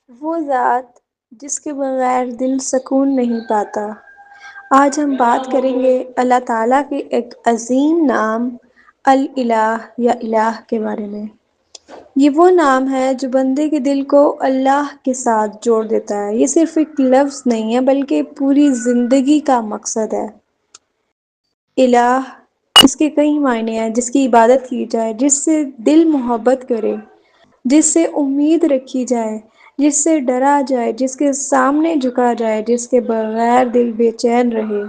وہ ذات جس کے بغیر دل سکون نہیں پاتا۔ آج ہم بات کریں گے اللہ تعالیٰ کے ایک عظیم نام الہ یا الہ کے بارے میں۔ یہ وہ نام ہے جو بندے کے دل کو اللہ کے ساتھ جوڑ دیتا ہے۔ یہ صرف ایک لفظ نہیں ہے بلکہ پوری زندگی کا مقصد ہے۔ الہ اس کے کئی معنی ہیں، جس کی عبادت کی جائے، جس سے دل محبت کرے، جس سے امید رکھی جائے، جس سے ڈرا جائے، جس کے سامنے جھکا جائے، جس کے بغیر دل بے چین رہے۔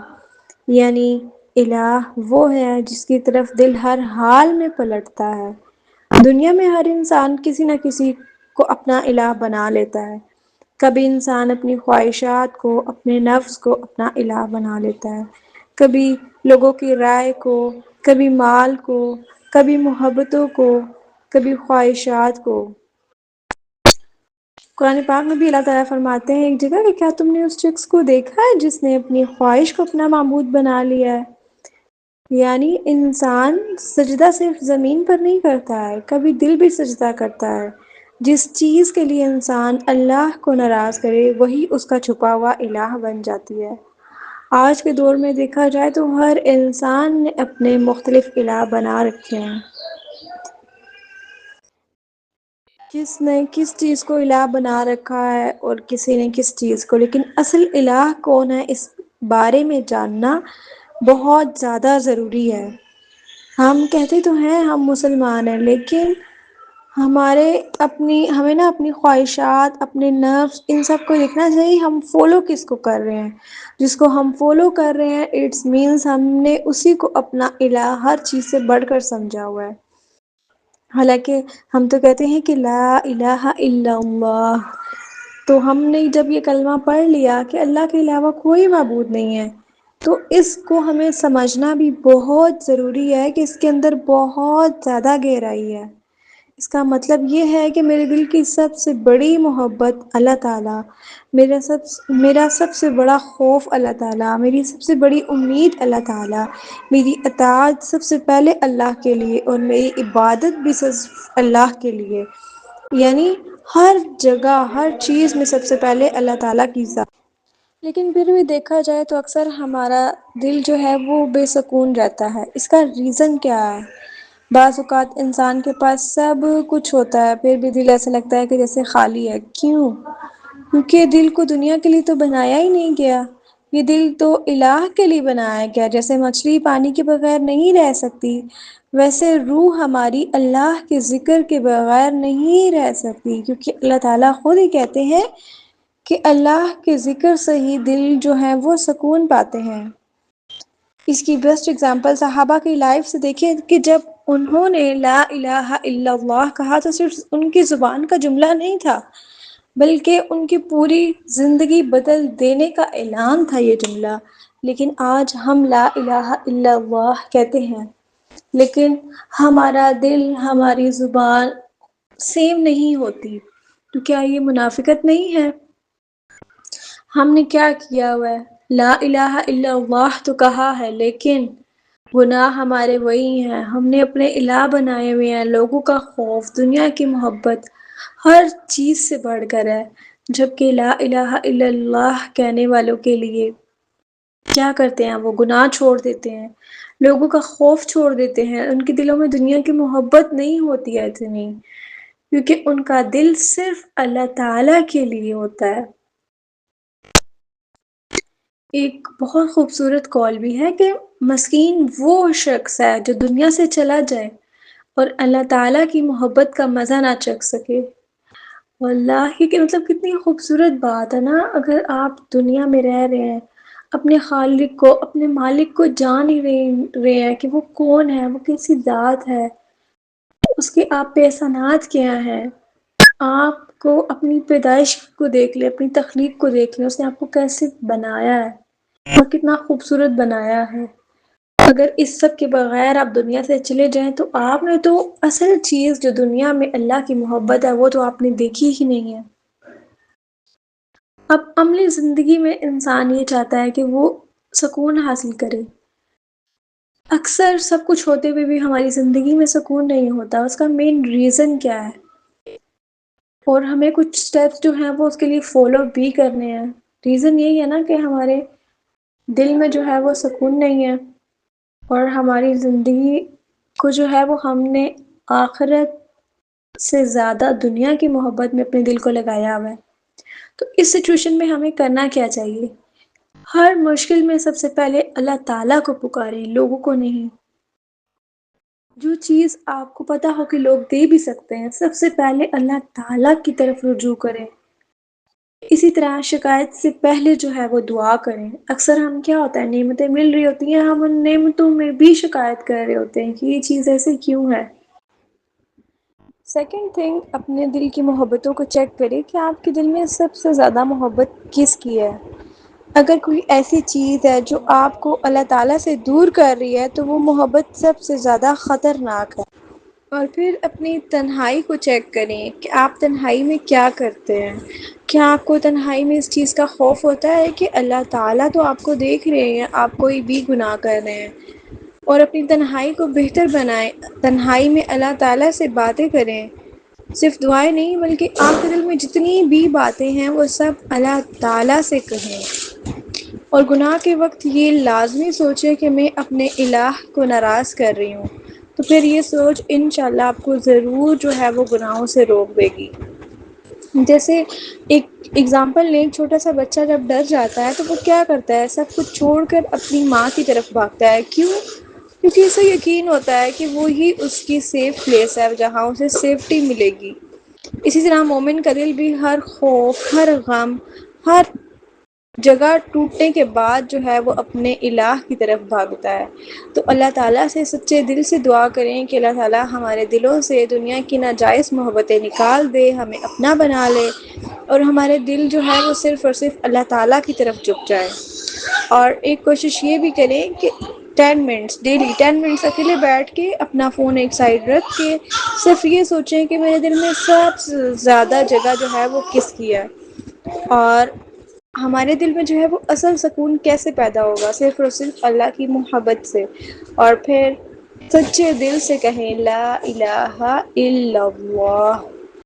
یعنی الہ وہ ہے جس کی طرف دل ہر حال میں پلٹتا ہے۔ دنیا میں ہر انسان کسی نہ کسی کو اپنا الہ بنا لیتا ہے۔ کبھی انسان اپنی خواہشات کو، اپنے نفس کو اپنا الہ بنا لیتا ہے، کبھی لوگوں کی رائے کو، کبھی مال کو، کبھی محبتوں کو، کبھی خواہشات کو۔ قرآن پاک میں بھی اللہ تعالیٰ فرماتے ہیں ایک جگہ کہ کیا تم نے اس شخص کو دیکھا ہے جس نے اپنی خواہش کو اپنا معبود بنا لیا ہے؟ یعنی انسان سجدہ صرف زمین پر نہیں کرتا ہے، کبھی دل بھی سجدہ کرتا ہے۔ جس چیز کے لیے انسان اللہ کو ناراض کرے وہی اس کا چھپا ہوا الہ بن جاتی ہے۔ آج کے دور میں دیکھا جائے تو ہر انسان نے اپنے مختلف الہ بنا رکھے ہیں۔ کس نے کس چیز کو الہ بنا رکھا ہے اور کسی نے کس چیز کو، لیکن اصل الہ کون ہے اس بارے میں جاننا بہت زیادہ ضروری ہے۔ ہم کہتے تو ہیں ہم مسلمان ہیں، لیکن ہمیں نا اپنی خواہشات، اپنے نفس، ان سب کو دیکھنا چاہیے ہم فالو کس کو کر رہے ہیں۔ جس کو ہم فالو کر رہے ہیں اٹس مینس ہم نے اسی کو اپنا الہ ہر چیز سے بڑھ کر سمجھا ہوا ہے۔ حالانکہ ہم تو کہتے ہیں کہ لا الہ الا اللہ، تو ہم نے جب یہ کلمہ پڑھ لیا کہ اللہ کے علاوہ کوئی معبود نہیں ہے، تو اس کو ہمیں سمجھنا بھی بہت ضروری ہے کہ اس کے اندر بہت زیادہ گہرائی ہے۔ اس کا مطلب یہ ہے کہ میرے دل کی سب سے بڑی محبت اللہ تعالیٰ، میرا سب سے بڑا خوف اللہ تعالیٰ، میری سب سے بڑی امید اللہ تعالیٰ، میری اطاعت سب سے پہلے اللہ کے لیے اور میری عبادت بھی صرف اللہ کے لیے۔ یعنی ہر جگہ، ہر چیز میں سب سے پہلے اللہ تعالیٰ کی ذات۔ لیکن پھر بھی دیکھا جائے تو اکثر ہمارا دل جو ہے وہ بے سکون رہتا ہے۔ اس کا ریزن کیا ہے؟ بعض اوقات انسان کے پاس سب کچھ ہوتا ہے پھر بھی دل ایسا لگتا ہے کہ جیسے خالی ہے۔ کیوں؟ کیونکہ دل کو دنیا کے لیے تو بنایا ہی نہیں گیا۔ یہ دل تو الہ کے لیے بنایا گیا۔ جیسے مچھلی پانی کے بغیر نہیں رہ سکتی، ویسے روح ہماری اللہ کے ذکر کے بغیر نہیں رہ سکتی، کیونکہ اللہ تعالیٰ خود ہی کہتے ہیں کہ اللہ کے ذکر سے ہی دل جو ہیں وہ سکون پاتے ہیں۔ اس کی بیسٹ اگزامپل صحابہ کی لائف سے دیکھیں کہ جب انہوں نے لا الہ الا اللہ کہا تو صرف ان کی زبان کا جملہ نہیں تھا، بلکہ ان کی پوری زندگی بدل دینے کا اعلان تھا یہ جملہ۔ لیکن آج ہم لا الہ الا اللہ کہتے ہیں، لیکن ہمارا دل، ہماری زبان سیم نہیں ہوتی، تو کیا یہ منافقت نہیں ہے؟ ہم نے کیا کیا ہوا ہے؟ لا الہ الا اللہ تو کہا ہے، لیکن گناہ ہمارے وہی ہیں۔ ہم نے اپنے الہ بنائے ہوئے ہیں، لوگوں کا خوف، دنیا کی محبت، ہر چیز سے بڑھ کر ہے۔ جبکہ لا الہ الا اللہ کہنے والوں کے لیے کیا کرتے ہیں؟ وہ گناہ چھوڑ دیتے ہیں، لوگوں کا خوف چھوڑ دیتے ہیں، ان کے دلوں میں دنیا کی محبت نہیں ہوتی ہے اتنی، کیونکہ ان کا دل صرف اللہ تعالیٰ کے لیے ہوتا ہے۔ ایک بہت خوبصورت قول بھی ہے کہ مسکین وہ شخص ہے جو دنیا سے چلا جائے اور اللہ تعالیٰ کی محبت کا مزہ نہ چکھ سکے۔ واللہ کہ مطلب کتنی خوبصورت بات ہے نا، اگر آپ دنیا میں رہ رہے ہیں، اپنے خالق کو، اپنے مالک کو جان ہی رہے ہیں کہ وہ کون ہے، وہ کیسی ذات ہے، اس کے آپ پہ احسانات کیا ہیں۔ آپ کو اپنی پیدائش کو دیکھ لیں، اپنی تخلیق کو دیکھ لیں، اس نے آپ کو کیسے بنایا ہے اور کتنا خوبصورت بنایا ہے۔ اگر اس سب کے بغیر آپ دنیا سے چلے جائیں تو آپ نے تو اصل چیز جو دنیا میں اللہ کی محبت ہے وہ تو آپ نے دیکھی ہی نہیں ہے۔ اب عملی زندگی میں انسان یہ چاہتا ہے کہ وہ سکون حاصل کرے۔ اکثر سب کچھ ہوتے ہوئے بھی ہماری زندگی میں سکون نہیں ہوتا۔ اس کا مین ریزن کیا ہے؟ اور ہمیں کچھ اسٹیپس جو ہیں وہ اس کے لیے فالو بھی کرنے ہیں۔ ریزن یہی ہے نا کہ ہمارے دل میں جو ہے وہ سکون نہیں ہے، اور ہماری زندگی کو جو ہے وہ ہم نے آخرت سے زیادہ دنیا کی محبت میں اپنے دل کو لگایا ہوا ہے۔ تو اس سچویشن میں ہمیں کرنا کیا چاہیے؟ ہر مشکل میں سب سے پہلے اللہ تعالیٰ کو پکاریں، لوگوں کو نہیں۔ جو چیز آپ کو پتا ہو کہ لوگ دے بھی سکتے ہیں، سب سے پہلے اللہ تعالیٰ کی طرف رجوع کریں۔ اسی طرح شکایت سے پہلے جو ہے وہ دعا کریں۔ اکثر ہم کیا ہوتا ہے، نعمتیں مل رہی ہوتی ہیں، ہم ان نعمتوں میں بھی شکایت کر رہے ہوتے ہیں کہ یہ چیز ایسے کیوں ہے۔ سیکنڈ تھنگ، اپنے دل کی محبتوں کو چیک کریں کہ آپ کے دل میں سب سے زیادہ محبت کس کی ہے۔ اگر کوئی ایسی چیز ہے جو آپ کو اللہ تعالیٰ سے دور کر رہی ہے تو وہ محبت سب سے زیادہ خطرناک ہے۔ اور پھر اپنی تنہائی کو چیک کریں کہ آپ تنہائی میں کیا کرتے ہیں۔ کیا آپ کو تنہائی میں اس چیز کا خوف ہوتا ہے کہ اللہ تعالیٰ تو آپ کو دیکھ رہے ہیں، آپ کوئی بھی گناہ کر رہے ہیں؟ اور اپنی تنہائی کو بہتر بنائیں، تنہائی میں اللہ تعالیٰ سے باتیں کریں، صرف دعائیں نہیں بلکہ آپ کے دل میں جتنی بھی باتیں ہیں وہ سب اللہ تعالیٰ سے کہیں۔ اور گناہ کے وقت یہ لازمی سوچیں کہ میں اپنے الہ کو ناراض کر رہی ہوں، تو پھر یہ سوچ انشاءاللہ آپ کو ضرور جو ہے وہ گناہوں سے روک دے گی۔ جیسے ایک ایگزامپل لیں، چھوٹا سا بچہ جب ڈر جاتا ہے تو وہ کیا کرتا ہے، سب کچھ چھوڑ کر اپنی ماں کی طرف بھاگتا ہے۔ کیوں؟ کیونکہ اسے یقین ہوتا ہے کہ وہی اس کی سیف پلیس ہے جہاں اسے سیفٹی ملے گی۔ اسی طرح مومن کا دل بھی ہر خوف، ہر غم، ہر جگہ ٹوٹنے کے بعد جو ہے وہ اپنے الہ کی طرف بھاگتا ہے۔ تو اللہ تعالیٰ سے سچے دل سے دعا کریں کہ اللہ تعالیٰ ہمارے دلوں سے دنیا کی ناجائز محبتیں نکال دے، ہمیں اپنا بنا لے، اور ہمارے دل جو ہے وہ صرف اور صرف اللہ تعالیٰ کی طرف جھک جائے۔ اور ایک کوشش یہ بھی کریں کہ 10 منٹس ڈیلی، 10 منٹس اکیلے بیٹھ کے اپنا فون ایک سائڈ رکھ کے صرف یہ سوچیں کہ میرے دل میں سب سے زیادہ جگہ جو ہے وہ کس کی ہے، اور ہمارے دل میں جو ہے وہ اصل سکون کیسے پیدا ہوگا، صرف اور صرف اللہ کی محبت سے۔ اور پھر سچے دل سے کہیں لا الہ الا اللہ،